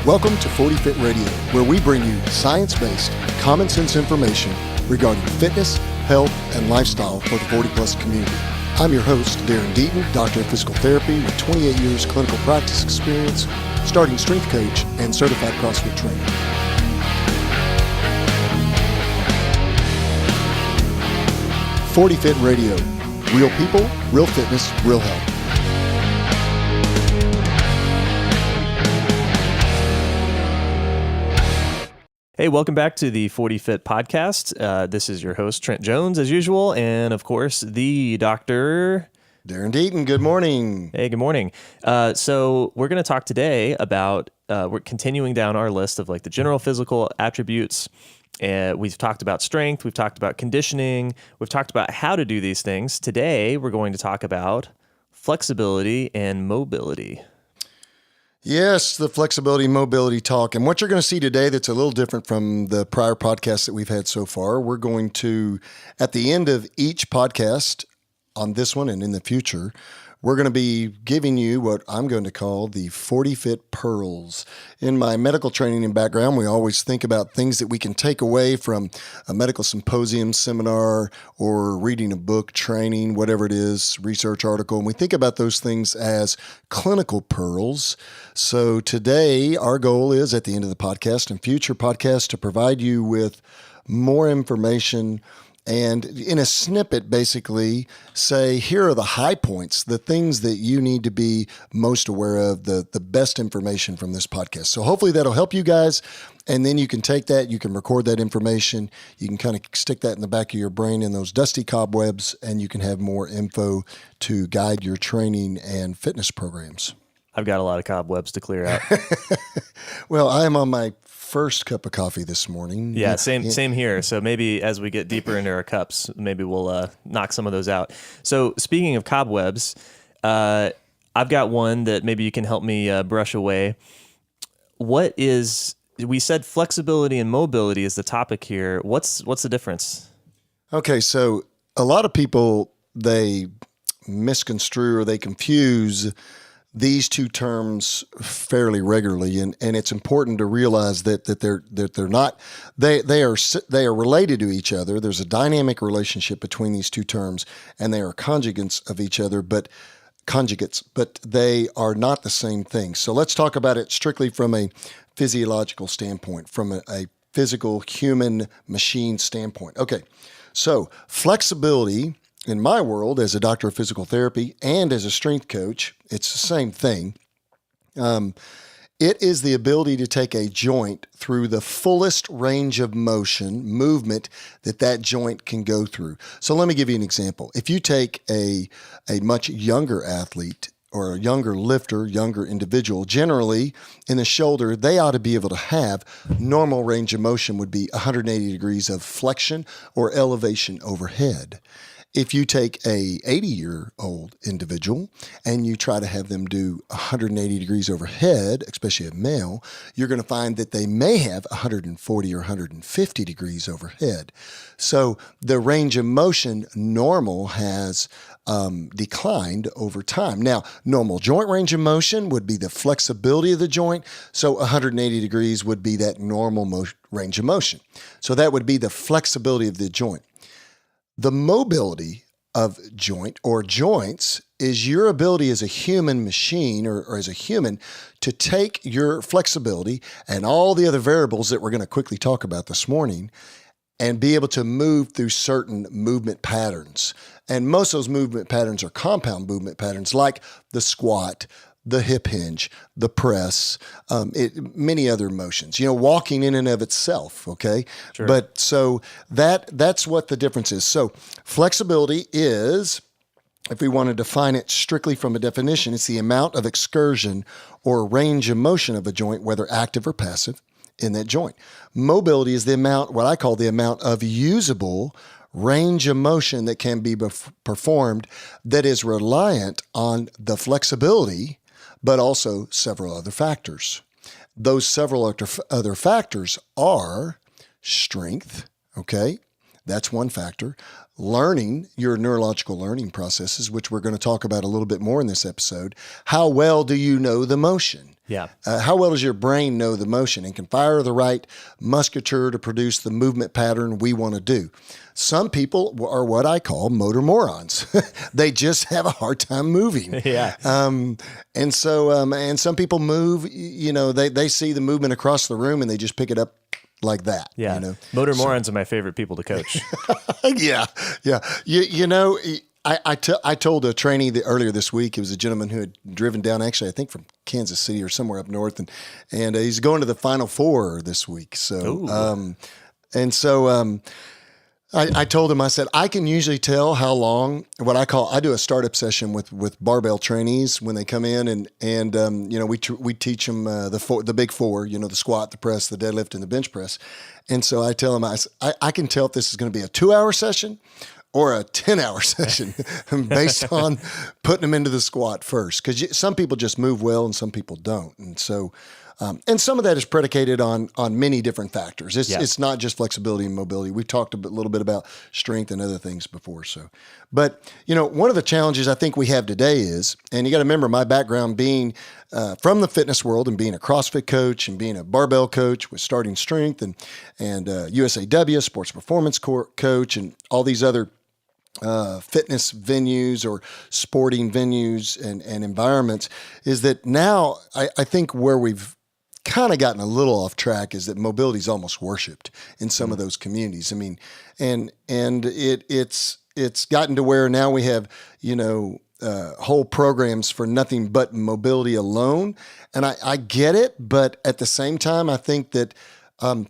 Welcome to 40 Fit Radio, where we bring you science-based, common sense information regarding fitness, health, and lifestyle for the 40-plus community. I'm your host, Darren Deaton, Doctor of Physical Therapy with 28 years clinical practice experience, starting strength coach, and certified CrossFit trainer. "40 Fit Radio, real people, real fitness, real health." Hey, welcome back to the 40 Fit podcast. This is your host, Trent Jones, as usual, and of course, the Dr. Darren Deaton, good morning. Hey, good morning. So we're going to talk today about, we're continuing down our list of like the general physical attributes. We've talked about strength, we've talked about conditioning, we've talked about how to do these things. Today, we're going to talk about flexibility and mobility. Yes, the flexibility, mobility talk. And what you're going to see today that's a little different from the prior podcasts that we've had so far, we're going to, at the end of each podcast on this one and in the future, we're going to be giving you what I'm going to call the 40 Fit Pearls. In my medical training and background, we always think about things that we can take away from a medical symposium, seminar, or reading a book, training, whatever it is, research article. And we think about those things as clinical pearls. So today, our goal is at the end of the podcast and future podcasts to provide you with more information and in a snippet, basically say, here are the high points, the things that you need to be most aware of, the best information from this podcast. So hopefully that'll help you guys. And then you can take that, you can record that information, you can kind of stick that in the back of your brain in those dusty cobwebs, and you can have more info to guide your training and fitness programs. I've got a lot of cobwebs to clear out. Well, I am on my first cup of coffee this morning. Yeah, same here. So maybe as we get deeper into our cups, maybe we'll knock some of those out. So speaking of cobwebs, I've got one that maybe you can help me brush away. We said flexibility and mobility is the topic here. What's the difference? Okay, so a lot of people, they misconstrue or they confuse these two terms fairly regularly, and it's important to realize that they're not, they are related to each other. There's a dynamic relationship between these two terms, and they are conjugates of each other, but they are not the same thing. So let's talk about it strictly from a physiological standpoint, from a physical human machine standpoint. Okay, so flexibility, in my world, as a doctor of physical therapy and as a strength coach, it's the same thing. It is the ability to take a joint through the fullest range of motion, movement that joint can go through. So let me give you an example. If you take a much younger athlete or a younger lifter, younger individual, generally in the shoulder, they ought to be able to have normal range of motion would be 180 degrees of flexion or elevation overhead. If you take a 80-year-old individual and you try to have them do 180 degrees overhead, especially a male, you're going to find that they may have 140 or 150 degrees overhead. So the range of motion normal has declined over time. Now, normal joint range of motion would be the flexibility of the joint. So 180 degrees would be that normal range of motion. So that would be the flexibility of the joint. The mobility of joint or joints is your ability as a human machine or as a human to take your flexibility and all the other variables that we're going to quickly talk about this morning and be able to move through certain movement patterns. And most of those movement patterns are compound movement patterns like the squat, the hip hinge, the press, many other motions, walking in and of itself. Okay. Sure. But so that's what the difference is. So flexibility is, if we want to define it strictly from a definition, it's the amount of excursion or range of motion of a joint, whether active or passive, in that joint. Mobility is the amount, what I call the amount of usable range of motion that can be performed that is reliant on the flexibility, but also several other factors. Those several other factors are strength, okay? That's one factor. Learning your neurological learning processes, which we're going to talk about a little bit more in this episode. How well do you know the motion? Yeah. How well does your brain know the motion and can fire the right musculature to produce the movement pattern we want to do? Some people are what I call motor morons. They just have a hard time moving. Yeah. And some people move, they see the movement across the room and they just pick it up like that. Yeah. Motor morons are my favorite people to coach. Yeah. I told a trainee earlier this week. It was a gentleman who had driven down, actually, I think from Kansas City or somewhere up north, and he's going to the Final Four this week. So, I told him, I said, I can usually tell how long, I do a startup session with barbell trainees when they come in, and we teach them the big four, the squat, the press, the deadlift, and the bench press. And so I tell them, I can tell if this is going to be a 2-hour session or a 10-hour session based on putting them into the squat first. Because some people just move well and some people don't. And so, and some of that is predicated on many different factors. It's not just flexibility and mobility. We've talked a little bit about strength and other things before. So, but one of the challenges I think we have today is, and you got to remember my background being from the fitness world and being a CrossFit coach and being a barbell coach with Starting Strength and USAW, sports performance coach, and all these other fitness venues or sporting venues and environments, is that now I think where we've kind of gotten a little off track is that mobility is almost worshipped in some of those communities. I mean, and it's gotten to where now we have, whole programs for nothing but mobility alone. And I get it, but at the same time, I think that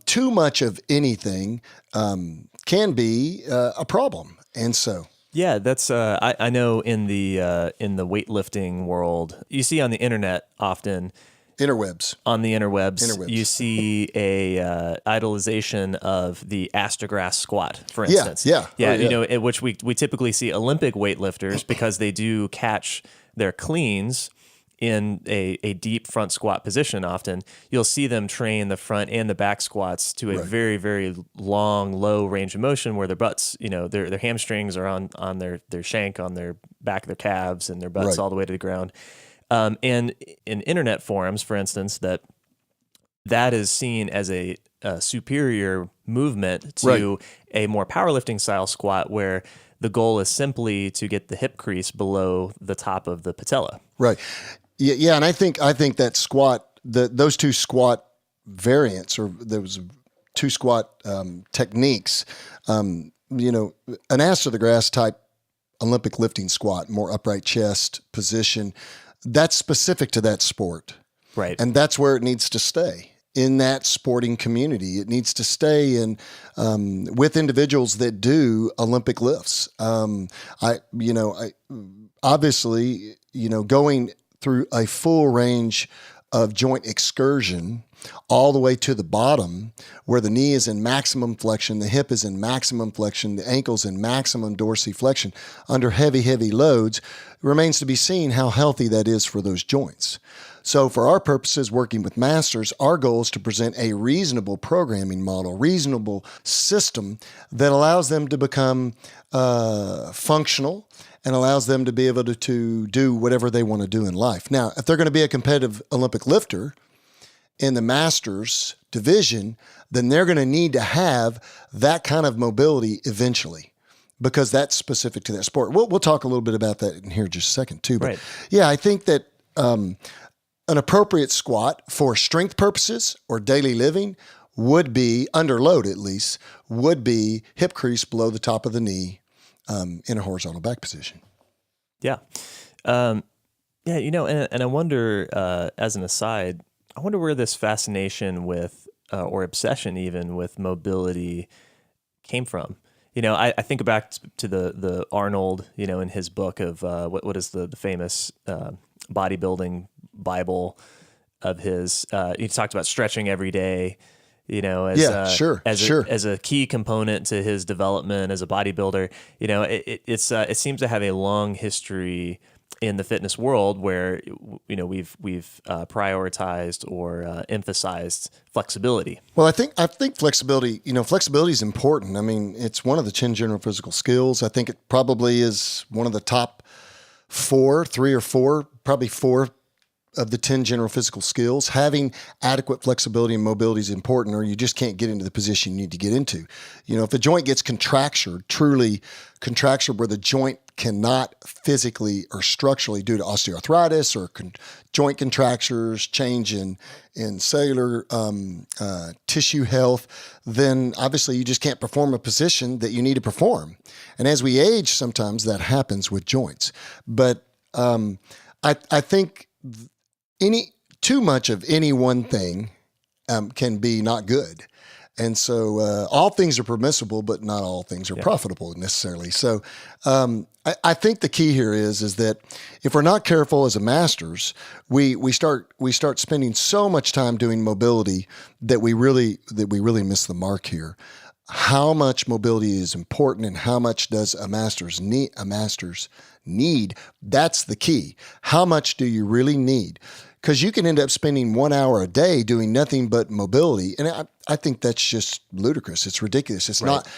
too much of anything can be a problem. And so, yeah, that's I know in the weightlifting world, you see on the internet often. On the interwebs, you see a idolization of the Astergrass squat, for instance. Yeah. Which we typically see Olympic weightlifters because they do catch their cleans in a deep front squat position. Often you'll see them train the front and the back squats to a very, very long, low range of motion where their butts, their hamstrings are on their shank, on their back of their calves, and their butts all the way to the ground. And in internet forums, for instance, that is seen as a superior movement to a more powerlifting style squat where the goal is simply to get the hip crease below the top of the patella. Right. Yeah. And I think that squat, those two squat variants, or those two squat techniques, an ass to the grass type Olympic lifting squat, more upright chest position, that's specific to that sport. Right. And that's where it needs to stay, in that sporting community. It needs to stay in with individuals that do Olympic lifts. Obviously, going through a full range of joint excursion all the way to the bottom where the knee is in maximum flexion, the hip is in maximum flexion, the ankle's in maximum dorsiflexion under heavy, heavy loads, remains to be seen how healthy that is for those joints. So for our purposes, working with masters, our goal is to present a reasonable programming model, reasonable system that allows them to become functional and allows them to be able to do whatever they want to do in life. Now, if they're going to be a competitive Olympic lifter in the masters division, then they're going to need to have that kind of mobility eventually, because that's specific to that sport. We'll talk a little bit about that in here in just a second too. But yeah, I think that an appropriate squat for strength purposes or daily living would be, under load at least, would be hip crease below the top of the knee in a horizontal back position. Yeah. And I wonder, as an aside, I wonder where this fascination with, or obsession even with mobility came from. I think back to the Arnold, in his book of what is the famous bodybuilding Bible of his. He talked about stretching every day, as a key component to his development as a bodybuilder. It seems to have a long history in the fitness world where we've prioritized or emphasized flexibility. Well, I think flexibility, flexibility is important. I mean, it's one of the 10 general physical skills. I think it probably is one of the top three or four, probably four of the 10 general physical skills. Having adequate flexibility and mobility is important, or you just can't get into the position you need to get into. If a joint gets truly contractured where the joint cannot physically or structurally due to osteoarthritis or joint contractures, change in cellular tissue health, then obviously you just can't perform a position that you need to perform. And as we age, sometimes that happens with joints. But I think too much of any one thing can be not good. And so all things are permissible, but not all things are profitable necessarily. So I think the key here is that if we're not careful as a masters, we start spending so much time doing mobility that we really miss the mark here. How much mobility is important and how much does a master's need? That's the key. How much do you really need? Because you can end up spending 1 hour a day doing nothing but mobility. And I think that's just ludicrous. It's ridiculous. It's not.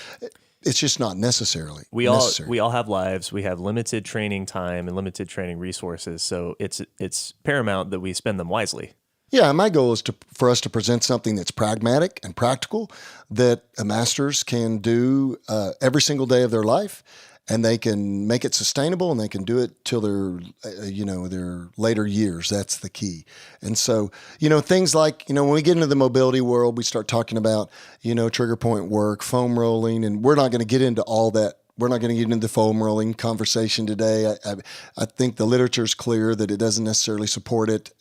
It's just not necessarily necessary. We all have lives. We have limited training time and limited training resources. So it's paramount that we spend them wisely. Yeah, my goal is for us to present something that's pragmatic and practical that masters can do every single day of their life, and they can make it sustainable, and they can do it till their later years. That's the key. And so, things like, when we get into the mobility world, we start talking about, trigger point work, foam rolling, and we're not going to get into all that. We're not going to get into the foam rolling conversation today. I think the literature is clear that it doesn't necessarily support it.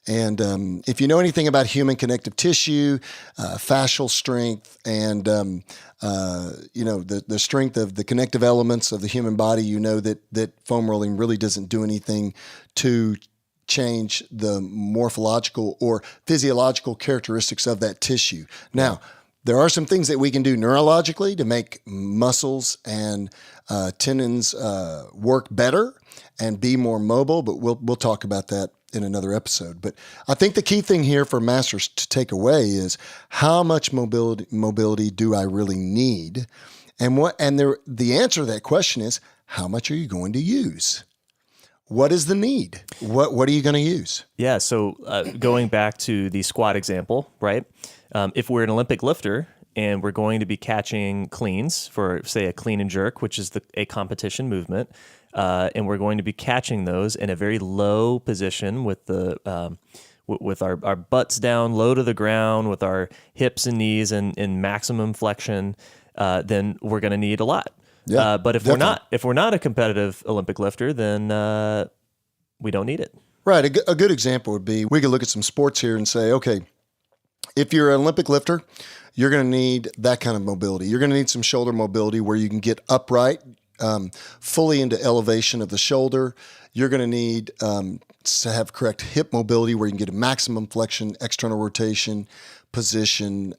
And if you know anything about human connective tissue, fascial strength, and the strength of the connective elements of the human body, that foam rolling really doesn't do anything to change the morphological or physiological characteristics of that tissue. Now, there are some things that we can do neurologically to make muscles and tendons work better and be more mobile, but we'll talk about that in another episode. But I think the key thing here for masters to take away is how much mobility do I really need? And the answer to that question is, how much are you going to use? What is the need? What are you going to use? Yeah. So going back to the squat example, right? If we're an Olympic lifter and we're going to be catching cleans for, say, a clean and jerk, which is a competition movement, and we're going to be catching those in a very low position with with our butts down, low to the ground, with our hips and knees in maximum flexion, then we're going to need a lot. Yeah, but if we're not a competitive Olympic lifter, then we don't need it. Right. A good example would be, we could look at some sports here and say, okay, if you're an Olympic lifter, you're going to need that kind of mobility. You're going to need some shoulder mobility where you can get upright, fully into elevation of the shoulder. You're going to need to have correct hip mobility where you can get a maximum flexion, external rotation, position.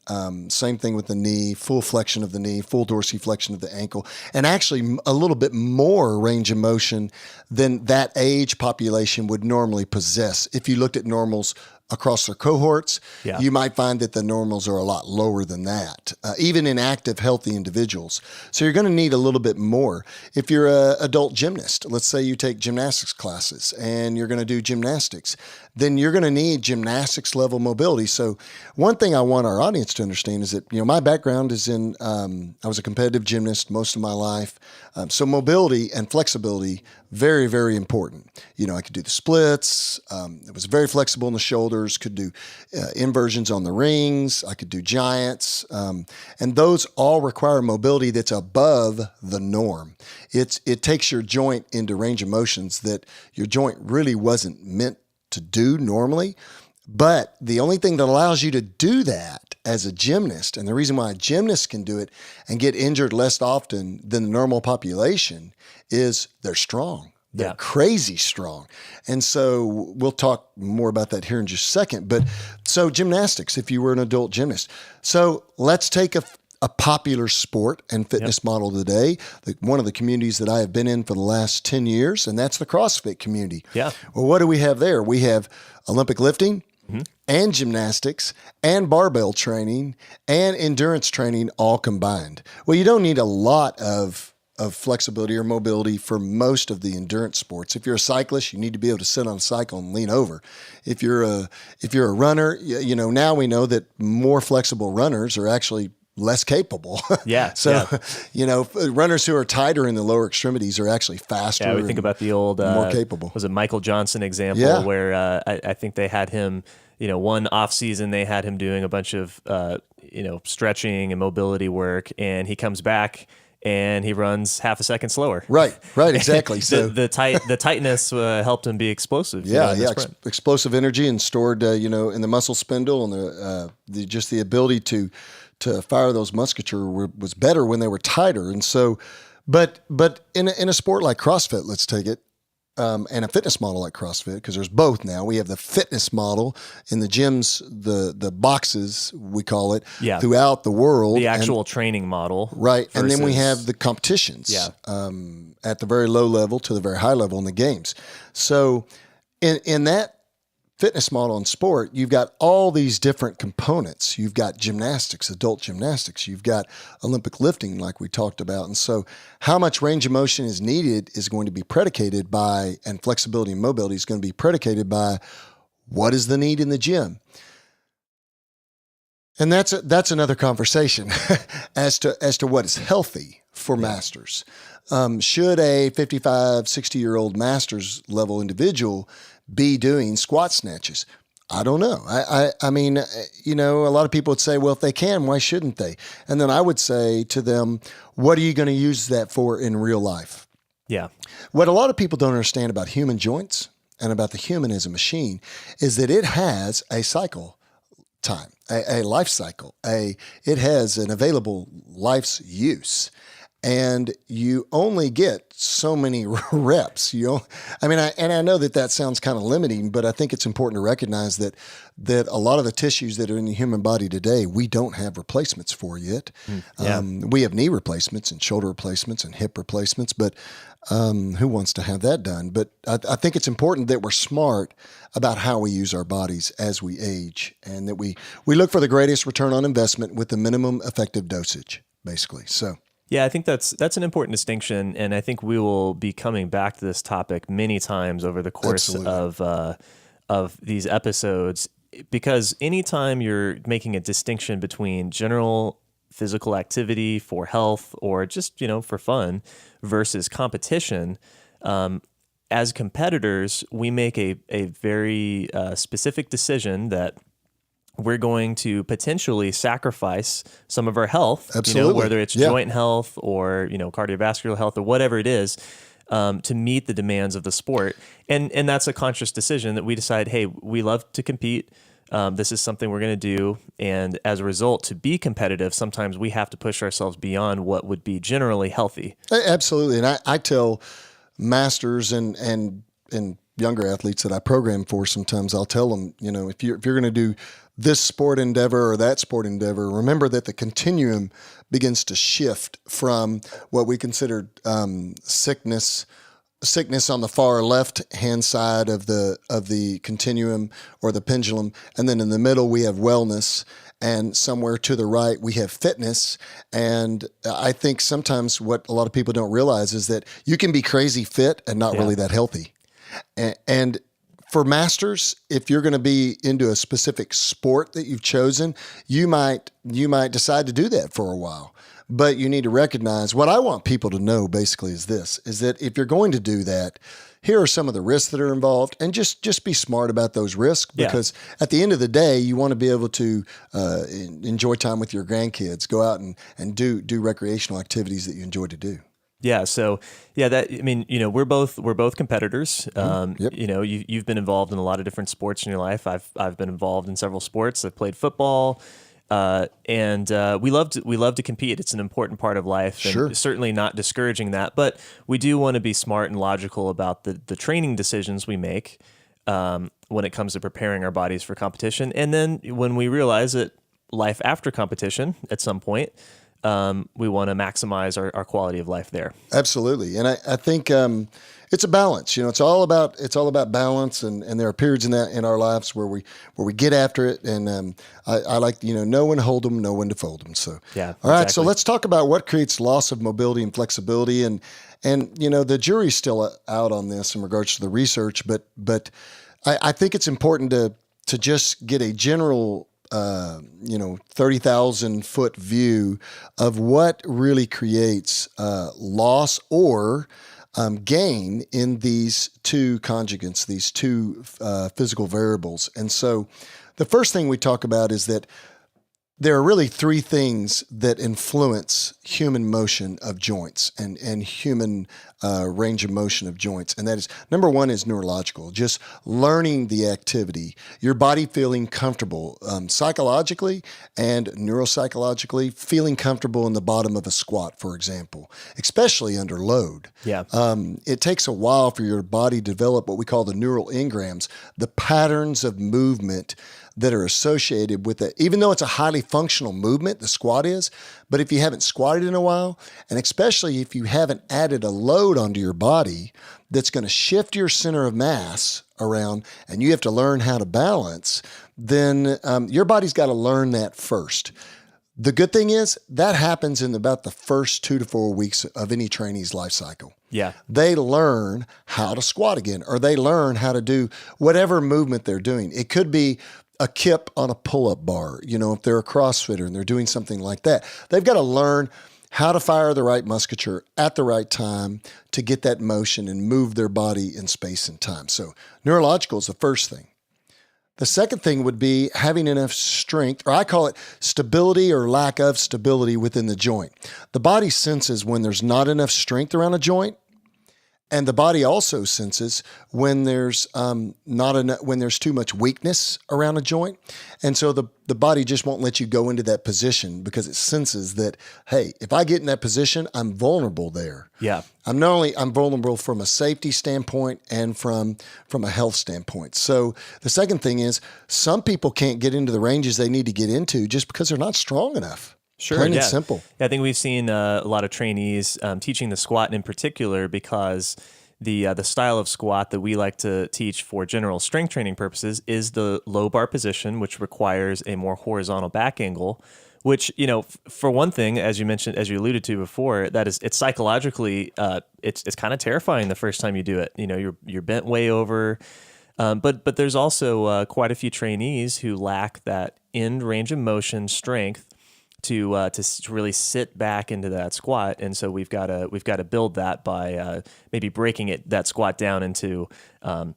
Same thing with the knee, full flexion of the knee, full dorsiflexion of the ankle, and actually a little bit more range of motion than that age population would normally possess. If you looked at normals across their cohorts, you might find that the normals are a lot lower than that, even in active, healthy individuals. So you're going to need a little bit more. If you're an adult gymnast, let's say you take gymnastics classes and you're going to do gymnastics, then you're going to need gymnastics level mobility. So one thing I want our audience to understand is that, my background is in, I was a competitive gymnast most of my life. So mobility and flexibility, very, very important. I could do the splits. It was very flexible in the shoulders, could do inversions on the rings. I could do giants. And those all require mobility that's above the norm. It takes your joint into range of motions that your joint really wasn't meant to do normally. But the only thing that allows you to do that as a gymnast, and the reason why a gymnast can do it and get injured less often than the normal population, is they're strong. They're crazy strong. And so we'll talk more about that here in just a second. But so gymnastics, if you were an adult gymnast. So let's take a popular sport and fitness model today. One of the communities that I have been in for the last 10 years, and that's the CrossFit community. Yeah. Well, what do we have there? We have Olympic lifting and gymnastics and barbell training and endurance training all combined. Well, you don't need a lot of flexibility or mobility for most of the endurance sports. If you're a cyclist, you need to be able to sit on a cycle and lean over. If you're a runner, now we know that more flexible runners are actually less capable. Yeah. So, runners who are tighter in the lower extremities are actually faster. Yeah, we think about the old more capable. Was it Michael Johnson example where I think they had him, one off season they had him doing a bunch of stretching and mobility work, and he comes back and he runs half a second slower. Right, exactly. So the tightness helped him be explosive. Explosive energy and stored, in the muscle spindle, and the ability to fire those musculature was better when they were tighter. And so, but in a sport like CrossFit, let's take it, and a fitness model like CrossFit, because there's both now. We have the fitness model in the gyms, the boxes, we call it, throughout the world. The actual training model. Right. And then we have the competitions at the very low level to the very high level in the games. So in that fitness model in sport, you've got all these different components. You've got gymnastics, adult gymnastics. You've got Olympic lifting, like we talked about. And so how much range of motion is needed is going to be predicated by, and flexibility and mobility is going to be predicated by, what is the need in the gym? And that's another conversation as to what is healthy for masters. Should a 55, 60-year-old masters level individual be doing squat snatches? I don't know. I mean, a lot of people would say, well, if they can, why shouldn't they? And then I would say to them, what are you going to use that for in real life? Yeah. What a lot of people don't understand about human joints and about the human as a machine is that it has a cycle time, a life cycle. It has an available life's use. And you only get so many reps. I know that sounds kind of limiting, but I think it's important to recognize that a lot of the tissues that are in the human body today, we don't have replacements for yet. We have knee replacements and shoulder replacements and hip replacements, but who wants to have that done? But I think it's important that we're smart about how we use our bodies as we age, and that we look for the greatest return on investment with the minimum effective dosage, basically. So. Yeah, I think that's an important distinction, and I think we will be coming back to this topic many times over the course of these episodes, because anytime you're making a distinction between general physical activity for health or just for fun versus competition, as competitors, we make a very specific decision that we're going to potentially sacrifice some of our health, whether it's joint health or, cardiovascular health or whatever it is, to meet the demands of the sport. And that's a conscious decision that we decide, hey, we love to compete. This is something we're going to do. And as a result, to be competitive, sometimes we have to push ourselves beyond what would be generally healthy. Absolutely. And I tell masters and younger athletes that I program for, sometimes I'll tell them, if you're going to do this sport endeavor or that sport endeavor, remember that the continuum begins to shift from what we consider sickness on the far left hand side of the continuum or the pendulum, and then in the middle we have wellness, and somewhere to the right we have fitness. And I think sometimes what a lot of people don't realize is that you can be crazy fit and not really that healthy. And for masters, if you're going to be into a specific sport that you've chosen, you might decide to do that for a while. But you need to recognize, what I want people to know basically is this, is that if you're going to do that, here are some of the risks that are involved, and just be smart about those risks, because at the end of the day, you want to be able to enjoy time with your grandkids, go out and do recreational activities that you enjoy to do. Yeah. So we're both competitors. You've been involved in a lot of different sports in your life. I've been involved in several sports. I've played football, and we love to compete. It's an important part of life, and certainly not discouraging that. But we do want to be smart and logical about the training decisions we make when it comes to preparing our bodies for competition. And then when we realize that life after competition, at some point, we want to maximize our quality of life there. Absolutely. And I think it's a balance. It's all about balance, and there are periods in our lives where we get after it. And I like know when to hold them, know when to fold them. So yeah. All right. Exactly. So let's talk about what creates loss of mobility and flexibility. And the jury's still out on this in regards to the research, but I think it's important to just get a general 30,000 foot view of what really creates loss or gain in these two conjugates, these two physical variables. And so the first thing we talk about is that there are really three things that influence human motion of joints and human range of motion of joints. And that is, number one is neurological, just learning the activity, your body feeling comfortable psychologically and neuropsychologically, feeling comfortable in the bottom of a squat, for example, especially under load. Yeah. It takes a while for your body to develop what we call the neural engrams, the patterns of movement that are associated with it, even though it's a highly functional movement, the squat is. But if you haven't squatted in a while, and especially if you haven't added a load onto your body that's going to shift your center of mass around, and you have to learn how to balance, then your body's got to learn that first. The good thing is that happens in about the first 2 to 4 weeks of any trainee's life cycle. Yeah. They learn how to squat again, or they learn how to do whatever movement they're doing. It could be a kip on a pull-up bar, if they're a CrossFitter and they're doing something like that. They've got to learn how to fire the right musculature at the right time to get that motion and move their body in space and time. So neurological is the first thing. The second thing would be having enough strength, or I call it stability or lack of stability within the joint. The body senses when there's not enough strength around a joint, and the body also senses when there's when there's too much weakness around a joint. And so the body just won't let you go into that position because it senses that, hey, if I get in that position, I'm vulnerable there. Yeah. I'm vulnerable from a safety standpoint and from a health standpoint. So the second thing is some people can't get into the ranges they need to get into just because they're not strong enough. Sure, Plain yeah. and simple. I think we've seen a lot of trainees teaching the squat in particular because the style of squat that we like to teach for general strength training purposes is the low bar position, which requires a more horizontal back angle, which, for one thing, as you mentioned, as you alluded to before, it's psychologically, it's kind of terrifying the first time you do it. You're bent way over. But there's also quite a few trainees who lack that end range of motion strength to really sit back into that squat, and so we've got to build that by maybe breaking that squat down into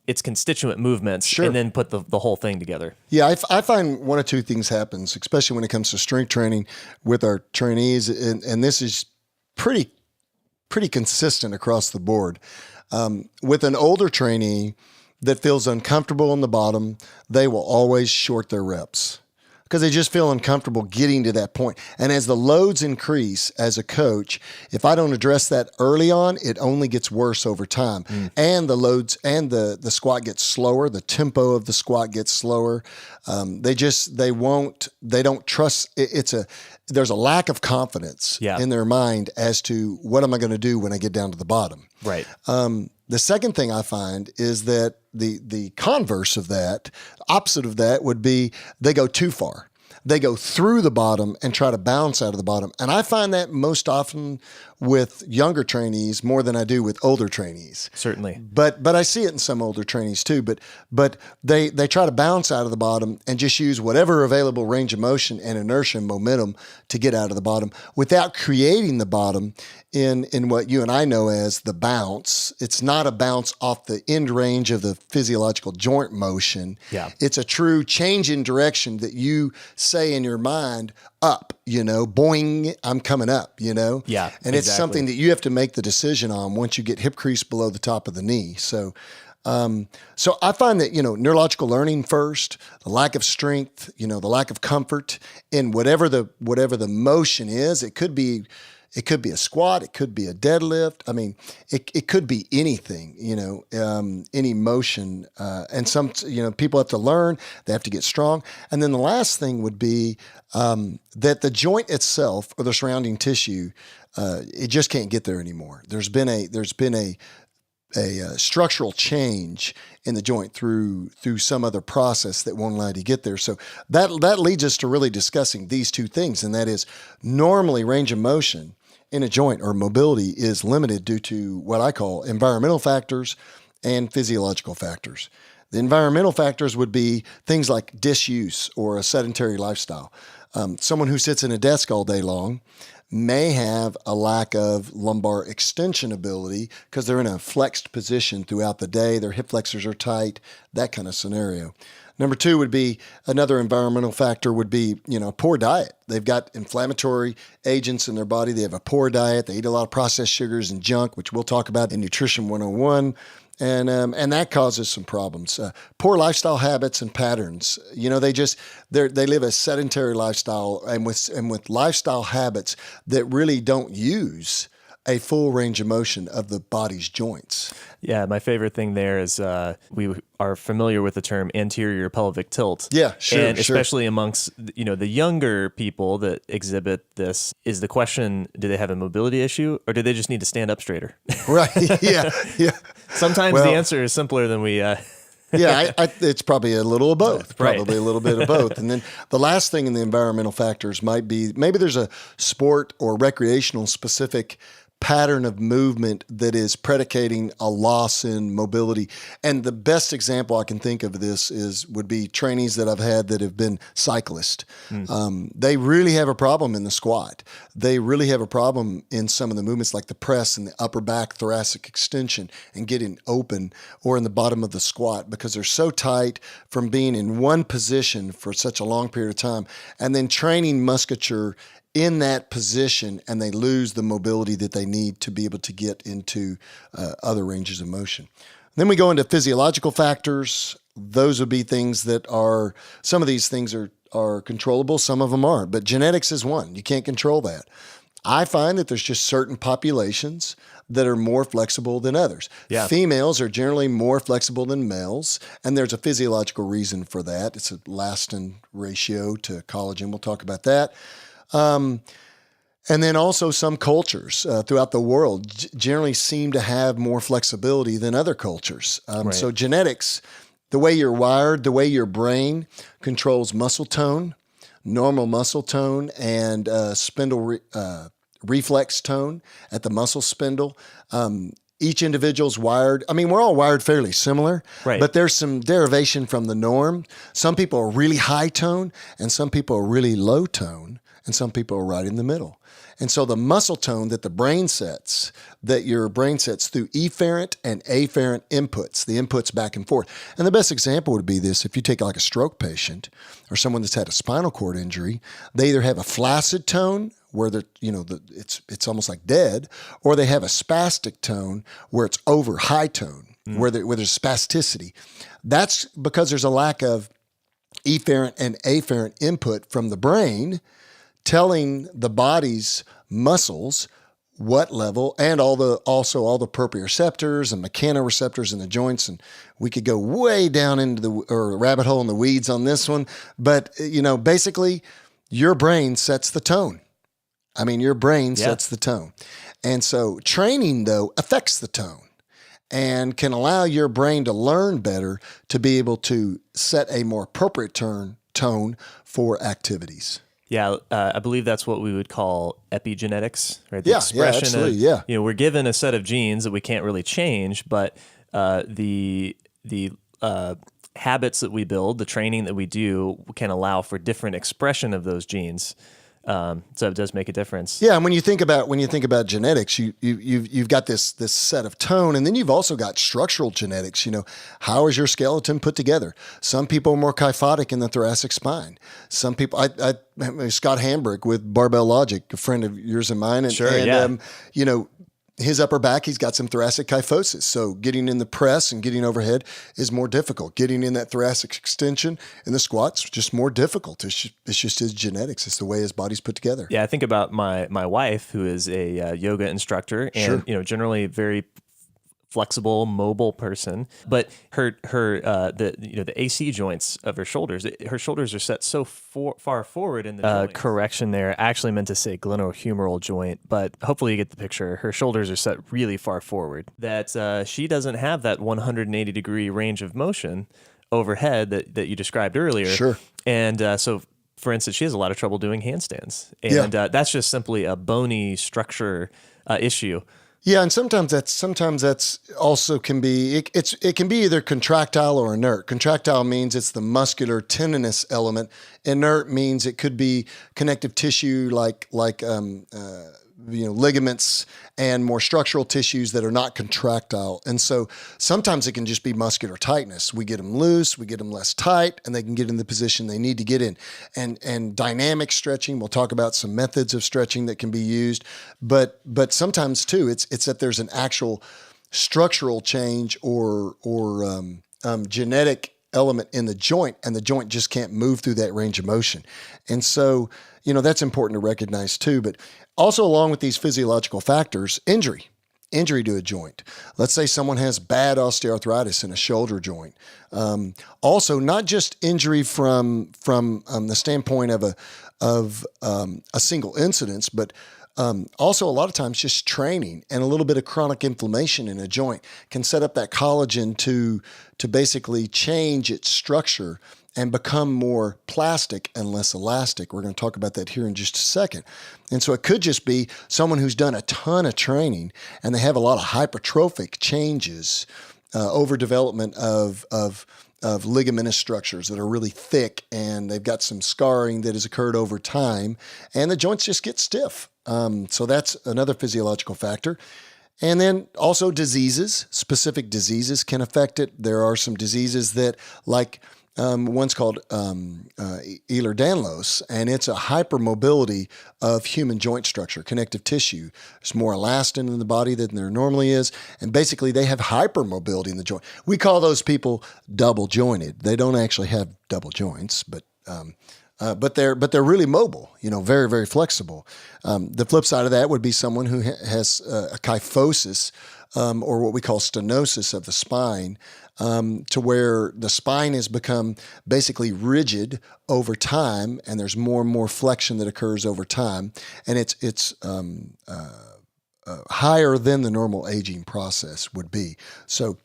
its constituent movements, Sure. and then put the whole thing together. Yeah, I find one of two things happens, especially when it comes to strength training with our trainees, and this is pretty consistent across the board. With an older trainee that feels uncomfortable in the bottom, they will always short their reps, because they just feel uncomfortable getting to that point. And as the loads increase as a coach, if I don't address that early on, it only gets worse over time. And the loads and the squat gets slower. The tempo of the squat gets slower. They don't trust. There's a lack of confidence in their mind as to what am I going to do when I get down to the bottom. Right. The second thing I find is that the converse of that, opposite of that, would be they go too far. They go through the bottom and try to bounce out of the bottom. And I find that most often with younger trainees more than I do with older trainees. Certainly. But I see it in some older trainees too. But they try to bounce out of the bottom and just use whatever available range of motion and inertia and momentum to get out of the bottom without creating the bottom in what you and I know as the bounce. It's not a bounce off the end range of the physiological joint motion. Yeah. It's a true change in direction that you say in your mind, up, boing, I'm coming up, Yeah. And it's something that you have to make the decision on once you get hip crease below the top of the knee. So I find that, neurological learning first, the lack of strength, the lack of comfort in whatever the motion is. It could be It could be a squat. It could be a deadlift. I mean, it could be anything, any motion. And some, people have to learn. They have to get strong. And then the last thing would be that the joint itself or the surrounding tissue, it just can't get there anymore. There's been a structural change in the joint through some other process that won't allow you to get there. So that leads us to really discussing these two things, and that is normally range of motion in a joint or mobility is limited due to what I call environmental factors and physiological factors. The environmental factors would be things like disuse or a sedentary lifestyle. Someone who sits in a desk all day long may have a lack of lumbar extension ability because they're in a flexed position throughout the day. Their hip flexors are tight, that kind of scenario. Number two would be another environmental factor would be, poor diet. They've got inflammatory agents in their body. They have a poor diet. They eat a lot of processed sugars and junk, which we'll talk about in Nutrition 101. And that causes some problems. Poor lifestyle habits and patterns. They live a sedentary lifestyle and with lifestyle habits that really don't use a full range of motion of the body's joints. Yeah, my favorite thing there is we are familiar with the term anterior pelvic tilt. Yeah, sure. And especially amongst the younger people that exhibit this, is the question: do they have a mobility issue, or do they just need to stand up straighter? Right. Yeah. Sometimes the answer is simpler than we. It's probably a little of both. Right. Probably a little bit of both. And then the last thing in the environmental factors might be maybe there's a sport or recreational specific pattern of movement that is predicating a loss in mobility. And the best example I can think of this would be trainees that I've had that have been cyclists. They really have a problem in the squat. They really have a problem in some of the movements like the press and the upper back thoracic extension and getting open, or in the bottom of the squat, because they're so tight from being in one position for such a long period of time and then training musculature in that position, and they lose the mobility that they need to be able to get into other ranges of motion. Then we go into physiological factors. Those would be things that are, some of these things are controllable, some of them aren't, but genetics is one. You can't control that. I find that there's just certain populations that are more flexible than others. Yeah. Females are generally more flexible than males, and there's a physiological reason for that. It's a elastin ratio to collagen. We'll talk about that. And then also some cultures throughout the world generally seem to have more flexibility than other cultures. Right. So genetics, the way you're wired, the way your brain controls muscle tone, normal muscle tone, and spindle reflex tone at the muscle spindle. Each individual's wired. I mean, we're all wired fairly similar, right, but there's some derivation from the norm. Some people are really high tone, and some people are really low tone, and some people are right in the middle. And so the muscle tone that your brain sets through efferent and afferent inputs, the inputs back and forth. And the best example would be this: if you take like a stroke patient or someone that's had a spinal cord injury, they either have a flaccid tone where it's almost like dead, or they have a spastic tone where it's over high tone, where there's spasticity. That's because there's a lack of efferent and afferent input from the brain, telling the body's muscles what level, and also all the proprioceptors and mechanoreceptors in the joints. And we could go way down into the rabbit hole in the weeds on this one. But, basically your brain sets the tone. I mean, your brain sets the tone. And so training, though, affects the tone and can allow your brain to learn better to be able to set a more appropriate tone for activities. Yeah, I believe that's what we would call epigenetics, right? The expression of, we're given a set of genes that we can't really change, but the habits that we build, the training that we do, can allow for different expression of those genes. So it does make a difference. Yeah, and when you think about genetics, you've got this set of tone, and then you've also got structural genetics. How is your skeleton put together? Some people are more kyphotic in the thoracic spine. Some people, Scott Hambrick with Barbell Logic, a friend of yours and mine, and sure, his upper back, he's got some thoracic kyphosis. So getting in the press and getting overhead is more difficult. Getting in that thoracic extension in the squats just more difficult. It's just his genetics. It's the way his body's put together. Yeah, I think about my wife, who is a yoga instructor, and generally very flexible, mobile person, but the AC joints of her shoulders are set so far forward in the joints. Correction there. I actually meant to say glenohumeral joint, but hopefully you get the picture. Her shoulders are set really far forward that she doesn't have that 180 degree range of motion overhead that you described earlier. Sure. And so, for instance, she has a lot of trouble doing handstands, and that's just simply a bony structure issue. Yeah, and sometimes that's also can be it can be either contractile or inert. Contractile means it's the muscular tendinous element. Inert means it could be connective tissue like ligaments and more structural tissues that are not contractile. And so sometimes it can just be muscular tightness. We get them loose, we get them less tight, and they can get in the position they need to get in. And dynamic stretching, we'll talk about some methods of stretching that can be used. But sometimes too, it's that there's an actual structural change or genetic element in the joint, and the joint just can't move through that range of motion. And so, that's important to recognize too. But also, along with these physiological factors, injury to a joint. Let's say someone has bad osteoarthritis in a shoulder joint. Also, not just injury from the standpoint of a single incidence, but also a lot of times just training and a little bit of chronic inflammation in a joint can set up that collagen to basically change its structure and become more plastic and less elastic. We're going to talk about that here in just a second. And so it could just be someone who's done a ton of training and they have a lot of hypertrophic changes, overdevelopment of ligamentous structures that are really thick, and they've got some scarring that has occurred over time, and the joints just get stiff. So that's another physiological factor. And then also diseases, specific diseases can affect it. There are some diseases that, like one's called Ehlers-Danlos, and it's a hypermobility of human joint structure, connective tissue. There's more elastin in the body than there normally is, and basically they have hypermobility in the joint. We call those people double jointed. They don't actually have double joints, but they're really mobile, very, very flexible. The flip side of that would be someone who has a kyphosis, or what we call stenosis of the spine, to where the spine has become basically rigid over time, and there's more and more flexion that occurs over time, and it's higher than the normal aging process would be. So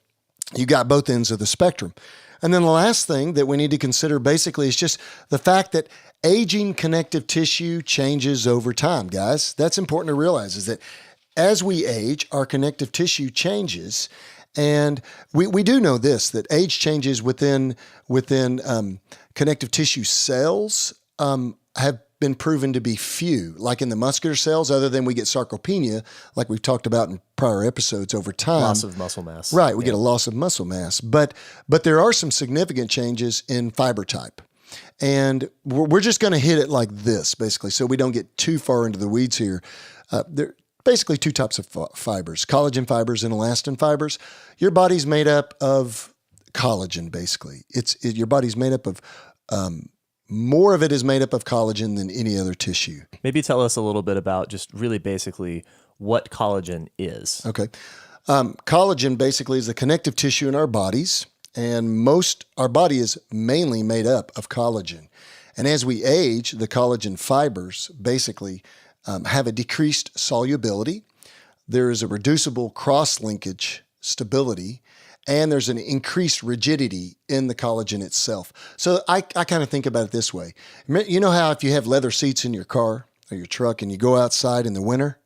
you got both ends of the spectrum. And then the last thing that we need to consider basically is just the fact that aging connective tissue changes over time, guys. That's important to realize, is that as we age, our connective tissue changes. And we do know this, that age changes within connective tissue cells have been proven to be few, like in the muscular cells, other than we get sarcopenia, like we've talked about in prior episodes over time. Loss of muscle mass. Right, we get a loss of muscle mass. But there are some significant changes in fiber type. And we're just going to hit it like this, basically, so we don't get too far into the weeds here. There basically two types of fibers, collagen fibers and elastin fibers. Your body's made up of collagen, basically. Your body's made up of, more of it is made up of collagen than any other tissue. Maybe tell us a little bit about just really basically what collagen is. Okay. Collagen basically is the connective tissue in our bodies, and our body is mainly made up of collagen. And as we age, the collagen fibers basically have a decreased solubility. There is a reducible cross-linkage stability, and there's an increased rigidity in the collagen itself. So I kind of think about it this way. You know how if you have leather seats in your car or your truck and you go outside in the winter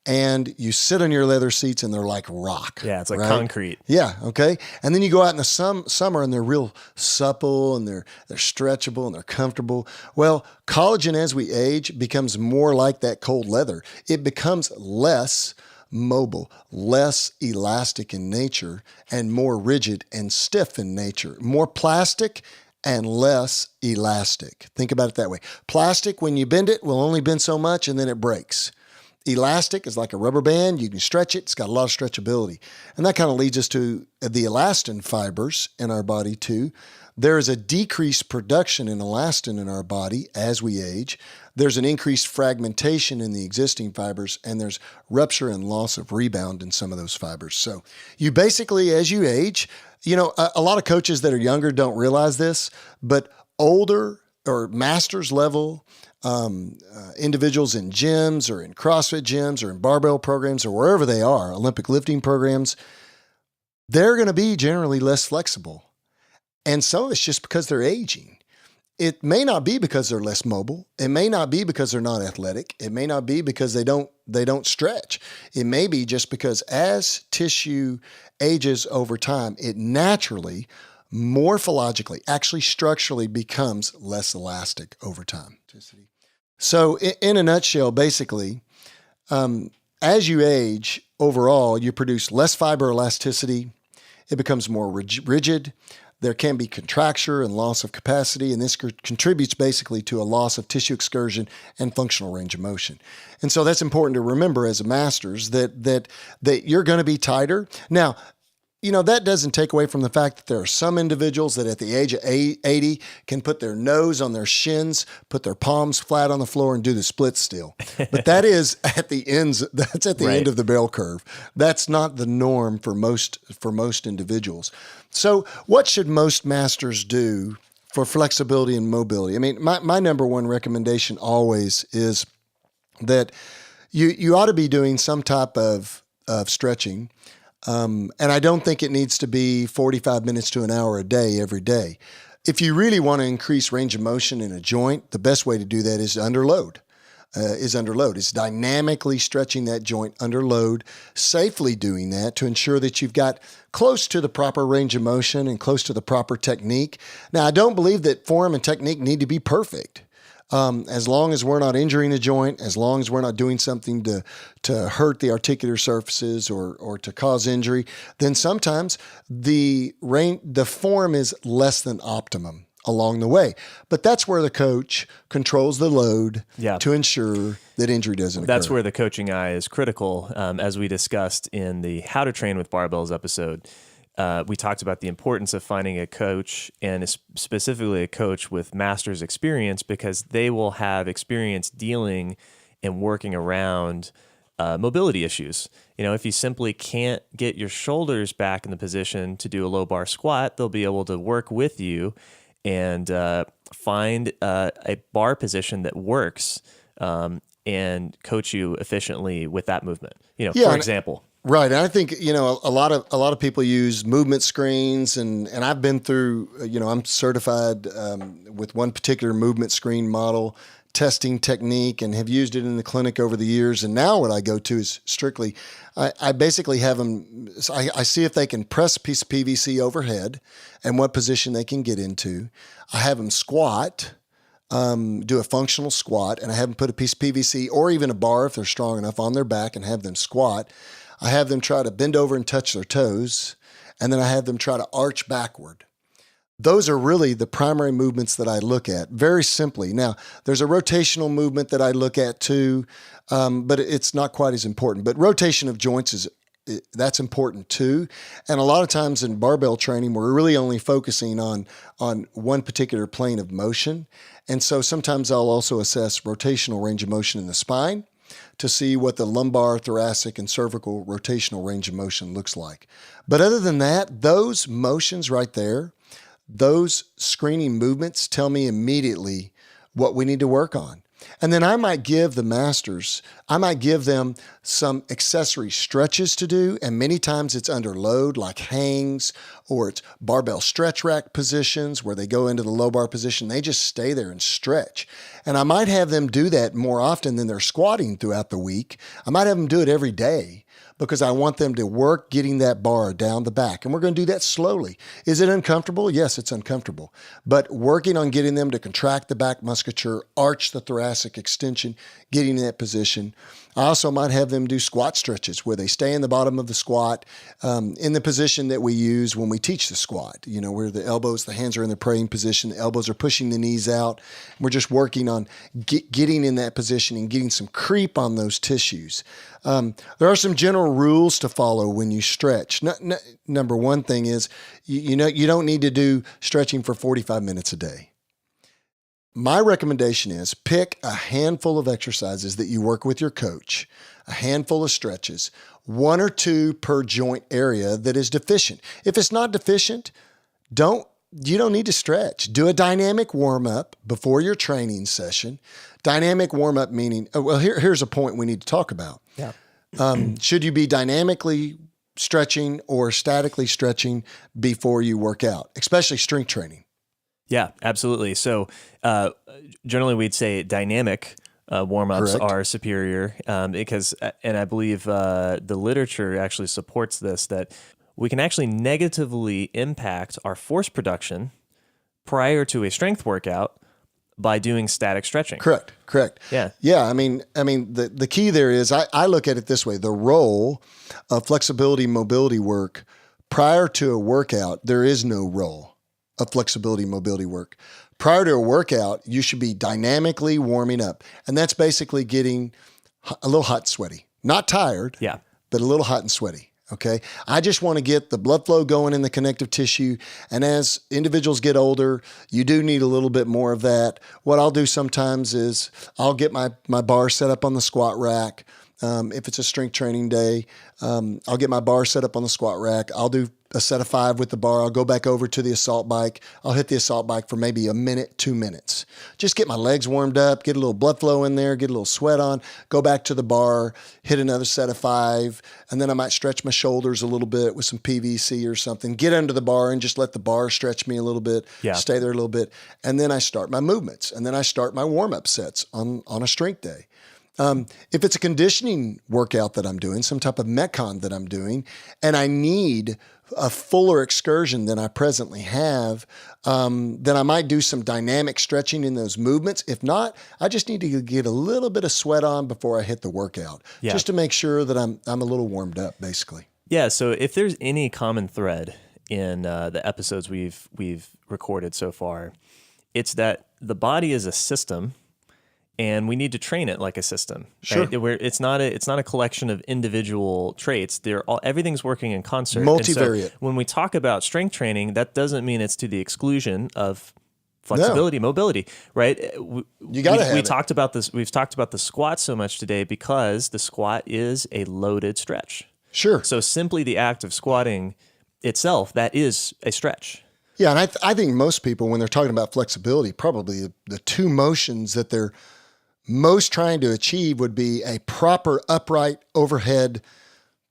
and you sit on your leather seats and they're like rock. Yeah, it's like right? concrete. Yeah, okay. And then you go out in the summer and they're real supple and they're stretchable and they're comfortable. Well, collagen as we age becomes more like that cold leather. It becomes less mobile, less elastic in nature, and more rigid and stiff in nature. More plastic and less elastic. Think about it that way. Plastic, when you bend it, will only bend so much and then it breaks. elastic, is like a rubber band. You can stretch it. It's got a lot of stretchability. And that kind of leads us to the elastin fibers in our body too. There is a decreased production in elastin in our body as we age. There's an increased fragmentation in the existing fibers, and there's rupture and loss of rebound in some of those fibers. So you basically, as you age, a lot of coaches that are younger don't realize this, but older or master's level individuals in gyms or in CrossFit gyms or in barbell programs or wherever they are, Olympic lifting programs, they're going to be generally less flexible. And some of it's just because they're aging. It may not be because they're less mobile. It may not be because they're not athletic. It may not be because they don't stretch. It may be just because as tissue ages over time, it naturally, morphologically, actually structurally becomes less elastic over time. So in a nutshell, basically, as you age, overall, you produce less fiber elasticity. It becomes more rigid. There can be contracture and loss of capacity, and this contributes basically to a loss of tissue excursion and functional range of motion. And so that's important to remember as a master's that you're going to be tighter. Now, that doesn't take away from the fact that there are some individuals that at the age of 80 can put their nose on their shins, put their palms flat on the floor, and do the split still. But that is at the ends. That's at the end of the bell curve. That's not the norm for most individuals. So what should most masters do for flexibility and mobility? I mean, my number one recommendation always is that you ought to be doing some type of stretching. And I don't think it needs to be 45 minutes to an hour a day every day. If you really want to increase range of motion in a joint, the best way to do that is under load. It's dynamically stretching that joint under load, safely doing that to ensure that you've got close to the proper range of motion and close to the proper technique. Now, I don't believe that form and technique need to be perfect. As long as we're not injuring the joint, as long as we're not doing something to hurt the articular surfaces or to cause injury, then sometimes the form is less than optimum along the way. But that's where the coach controls the load to ensure that injury doesn't occur. That's where the coaching eye is critical. As we discussed in the How to Train with Barbells episode, we talked about the importance of finding a coach, and specifically a coach with master's experience, because they will have experience dealing and working around mobility issues. If you simply can't get your shoulders back in the position to do a low bar squat, they'll be able to work with you and find a bar position that works and coach you efficiently with that movement. For example. Right. And I think, a lot of people use movement screens and I've been through, I'm certified with one particular movement screen model testing technique and have used it in the clinic over the years. And now what I go to is strictly, I basically have them, I see if they can press a piece of PVC overhead and what position they can get into. I have them squat, do a functional squat, and I have them put a piece of PVC or even a bar if they're strong enough on their back and have them squat. I have them try to bend over and touch their toes, and then I have them try to arch backward. Those are really the primary movements that I look at, very simply. Now, there's a rotational movement that I look at too, but it's not quite as important. But rotation of joints that's important too. And a lot of times in barbell training, we're really only focusing on one particular plane of motion. And so sometimes I'll also assess rotational range of motion in the spine to see what the lumbar, thoracic, and cervical rotational range of motion looks like. But other than that, those motions right there, those screening movements tell me immediately what we need to work on. And then I might give the masters, some accessory stretches to do. And many times it's under load, like hangs, or it's barbell stretch rack positions where they go into the low bar position. They just stay there and stretch. And I might have them do that more often than they're squatting throughout the week. I might have them do it every day because I want them to work getting that bar down the back. And we're going to do that slowly. Is it uncomfortable? Yes, it's uncomfortable. But working on getting them to contract the back musculature, arch the thoracic extension, getting in that position. I also might have them do squat stretches where they stay in the bottom of the squat in the position that we use when we teach the squat, where the elbows, the hands are in the praying position, the elbows are pushing the knees out. We're just working on getting in that position and getting some creep on those tissues. There are some general rules to follow when you stretch. Number one thing is, you don't need to do stretching for 45 minutes a day. My recommendation is pick a handful of exercises that you work with your coach, a handful of stretches, 1 or 2 per joint area that is deficient. If it's not deficient, you don't need to stretch. Do a dynamic warm-up before your training session. Dynamic warm-up meaning, here's a point we need to talk about. Yeah. Should you be dynamically stretching or statically stretching before you work out, especially strength training? Yeah, absolutely. So generally we'd say dynamic warm-ups Correct. are superior because, and I believe the literature actually supports this, that we can actually negatively impact our force production prior to a strength workout by doing static stretching. Correct. Yeah. Yeah. I mean, the key there is I look at it this way: the role of flexibility, mobility work prior to a workout, there is no role of flexibility, mobility work. Prior to a workout, you should be dynamically warming up. And that's basically getting a little hot and sweaty. Not tired, Yeah. but a little hot and sweaty. Okay. I just want to get the blood flow going in the connective tissue. And as individuals get older, you do need a little bit more of that. What I'll do sometimes is I'll get my bar set up on the squat rack. If it's a strength training day, I'll get my bar set up on the squat rack. I'll do a set of 5 with the bar. I'll go back over to the assault bike. I'll hit the assault bike for maybe a minute, 2 minutes. Just get my legs warmed up, get a little blood flow in there, get a little sweat on, go back to the bar, hit another set of 5, and then I might stretch my shoulders a little bit with some PVC or something, get under the bar and just let the bar stretch me a little bit, stay there a little bit, and then I start my movements, and then I start my warm-up sets on a strength day. If it's a conditioning workout that I'm doing, some type of Metcon that I'm doing, and I need a fuller excursion than I presently have, then I might do some dynamic stretching in those movements. If not, I just need to get a little bit of sweat on before I hit the workout, just to make sure that I'm a little warmed up, basically. Yeah. So if there's any common thread in the episodes we've recorded so far, it's that the body is a system, and we need to train it like a system. Sure. Right? Where it's not a collection of individual traits. Everything's working in concert. Multivariate. And so when we talk about strength training, that doesn't mean it's to the exclusion of flexibility, mobility, right? You got to have it. talked about this. We've talked about the squat so much today because the squat is a loaded stretch. Sure. So simply the act of squatting itself, that is a stretch. Yeah, and I think most people, when they're talking about flexibility, probably the 2 motions that they're most trying to achieve would be a proper upright overhead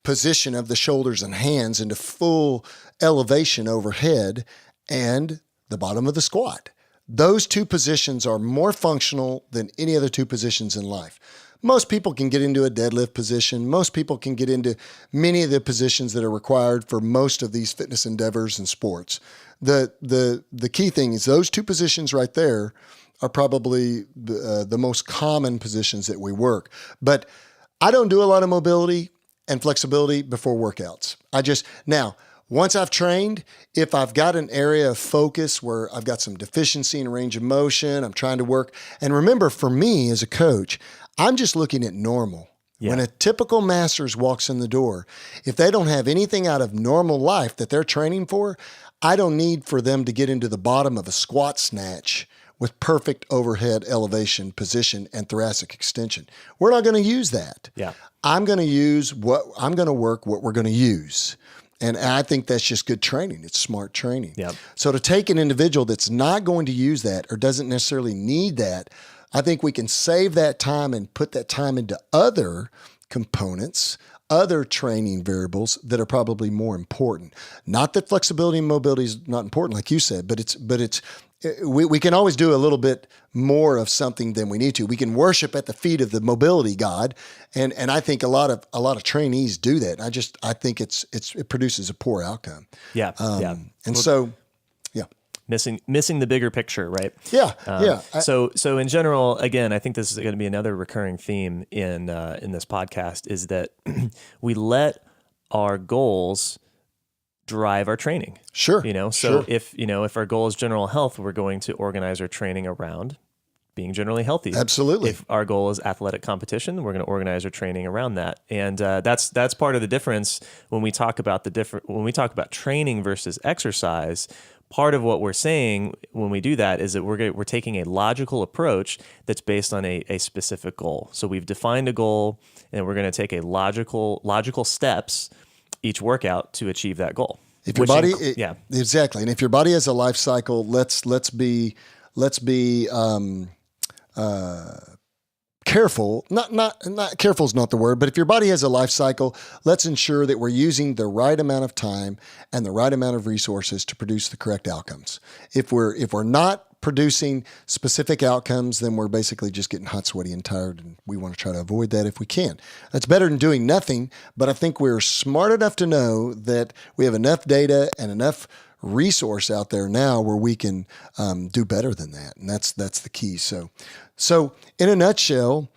position of the shoulders and hands into full elevation overhead and the bottom of the squat. Those 2 positions are more functional than any other 2 positions in life. Most people can get into a deadlift position. Most people can get into many of the positions that are required for most of these fitness endeavors and sports. The key thing is those 2 positions right there are probably the most common positions that we work. But I don't do a lot of mobility and flexibility before workouts. Now, once I've trained, if I've got an area of focus where I've got some deficiency in range of motion, I'm trying to work. And remember, for me as a coach, I'm just looking at normal. Yeah. When a typical master's walks in the door, if they don't have anything out of normal life that they're training for, I don't need for them to get into the bottom of a squat snatch with perfect overhead elevation, position, and thoracic extension. We're not going to use that. Yeah. I'm going to work what we're going to use. And I think that's just good training. It's smart training. Yep. So to take an individual that's not going to use that or doesn't necessarily need that, I think we can save that time and put that time into other components, other training variables that are probably more important. Not that flexibility and mobility is not important, like you said, but we can always do a little bit more of something than we need to. We can worship at the feet of the mobility god, and I think a lot of trainees do that. I think it produces a poor outcome. Yeah. And so, yeah. missing the bigger picture, right? Yeah, So in general, again, I think this is going to be another recurring theme in this podcast is that we let our goals drive our training. Sure. So if our goal is general health, we're going to organize our training around being generally healthy. Absolutely. If our goal is athletic competition, we're going to organize our training around that. And that's part of the difference when we talk about training versus exercise. Part of what we're saying when we do that is that we're taking a logical approach that's based on a specific goal. So we've defined a goal, and we're going to take a logical steps each workout to achieve that goal. If your body, exactly, and if your body has a life cycle, let's be careful. Not careful is not the word, but if your body has a life cycle, let's ensure that we're using the right amount of time and the right amount of resources to produce the correct outcomes. If we're not producing specific outcomes, then we're basically just getting hot, sweaty, and tired, and we want to try to avoid that if we can. That's better than doing nothing, but I think we're smart enough to know that we have enough data and enough resource out there now where we can do better than that, and that's the key. So in a nutshell,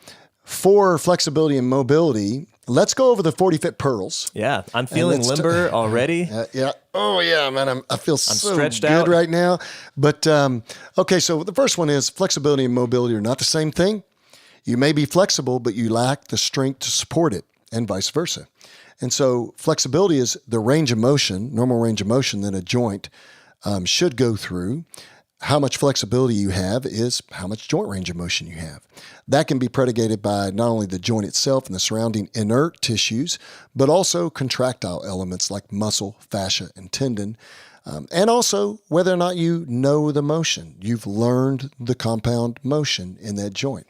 for flexibility and mobility, let's go over the 40 Fit Pearls. Yeah, I'm feeling limber already. Yeah. Oh yeah, man, I feel so stretched good out right now. But okay, so the first one is flexibility and mobility are not the same thing. You may be flexible, but you lack the strength to support it, and vice versa. And so flexibility is the range of motion, normal range of motion that a joint should go through. How much flexibility you have is how much joint range of motion you have. That can be predicated by not only the joint itself and the surrounding inert tissues, but also contractile elements like muscle, fascia, and tendon, and also whether or not you know the motion. You've learned the compound motion in that joint.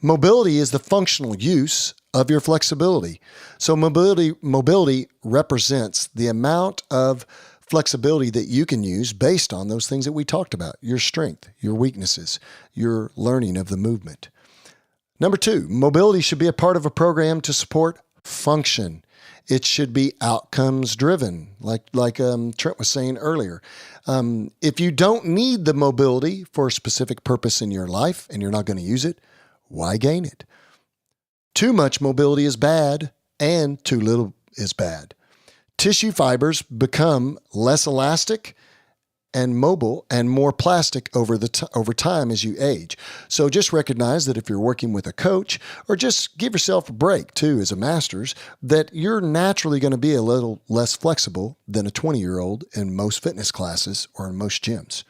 Mobility is the functional use of your flexibility. So mobility represents the amount of flexibility that you can use based on those things that we talked about, your strength, your weaknesses, your learning of the movement. Number 2, mobility should be a part of a program to support function. It should be outcomes driven, like Trent was saying earlier. If you don't need the mobility for a specific purpose in your life and you're not going to use it, why gain it? Too much mobility is bad, and too little is bad. Tissue fibers become less elastic and mobile and more plastic over time as you age. So just recognize that if you're working with a coach, or just give yourself a break too as a master's, that you're naturally going to be a little less flexible than a 20-year-old in most fitness classes or in most gyms.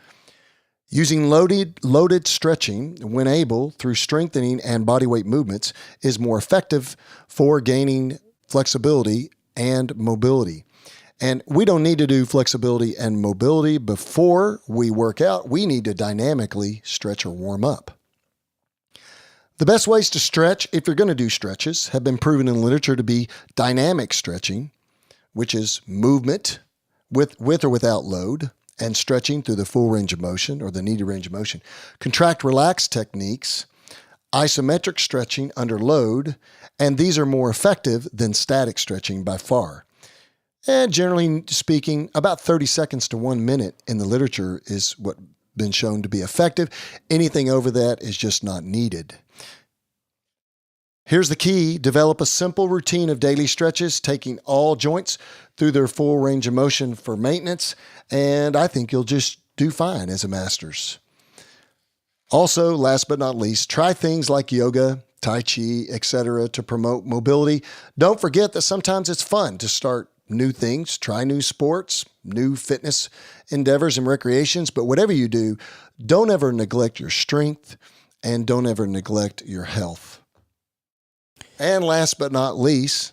Using loaded stretching when able through strengthening and bodyweight movements is more effective for gaining flexibility and mobility. And we don't need to do flexibility and mobility before we work out. We need to dynamically stretch or warm up. The best ways to stretch, if you're going to do stretches, have been proven in literature to be dynamic stretching, which is movement with or without load, and stretching through the full range of motion or the needed range of motion. Contract, relax techniques, isometric stretching under load, and these are more effective than static stretching by far. And generally speaking, about 30 seconds to 1 minute in the literature is what's been shown to be effective. Anything over that is just not needed. Here's the key: develop a simple routine of daily stretches, taking all joints through their full range of motion for maintenance, and I think you'll just do fine as a master's. Also, last but not least, try things like yoga, Tai Chi, etc. to promote mobility. Don't forget that sometimes it's fun to start new things, try new sports, new fitness endeavors and recreations, but whatever you do, don't ever neglect your strength and don't ever neglect your health. And last but not least,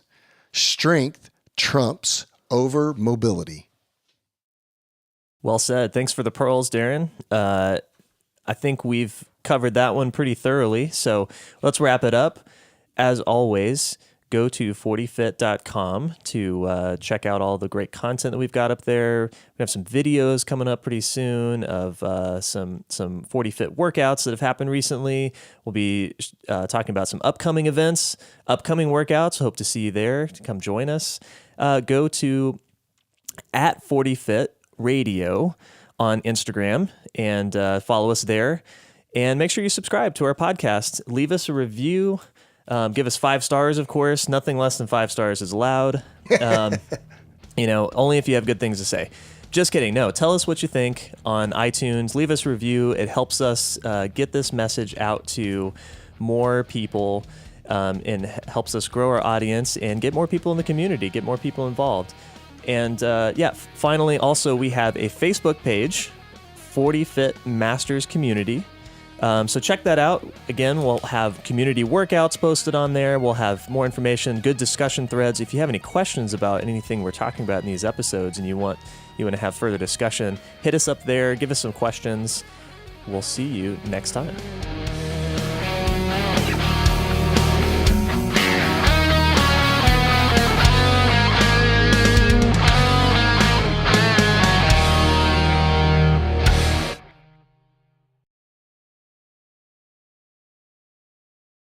strength trumps over mobility. Well said. Thanks for the pearls, Darren. I think we've covered that one pretty thoroughly. So let's wrap it up. As always, go to 40fit.com to check out all the great content that we've got up there. We have some videos coming up pretty soon of some 40fit workouts that have happened recently. We'll be talking about some upcoming events, upcoming workouts. Hope to see you there. Come join us. Go to @40fit Radio on Instagram and follow us there. And make sure you subscribe to our podcast. Leave us a review. Give us 5 stars, of course. Nothing less than 5 stars is allowed. Only if you have good things to say. Just kidding. No, tell us what you think on iTunes. Leave us a review. It helps us get this message out to more people and helps us grow our audience and get more people in the community, get more people involved. And finally, also, we have a Facebook page, 40 Fit Masters Community. So check that out. Again, we'll have community workouts posted on there. We'll have more information, good discussion threads. If you have any questions about anything we're talking about in these episodes and you want to have further discussion, hit us up there. Give us some questions. We'll see you next time.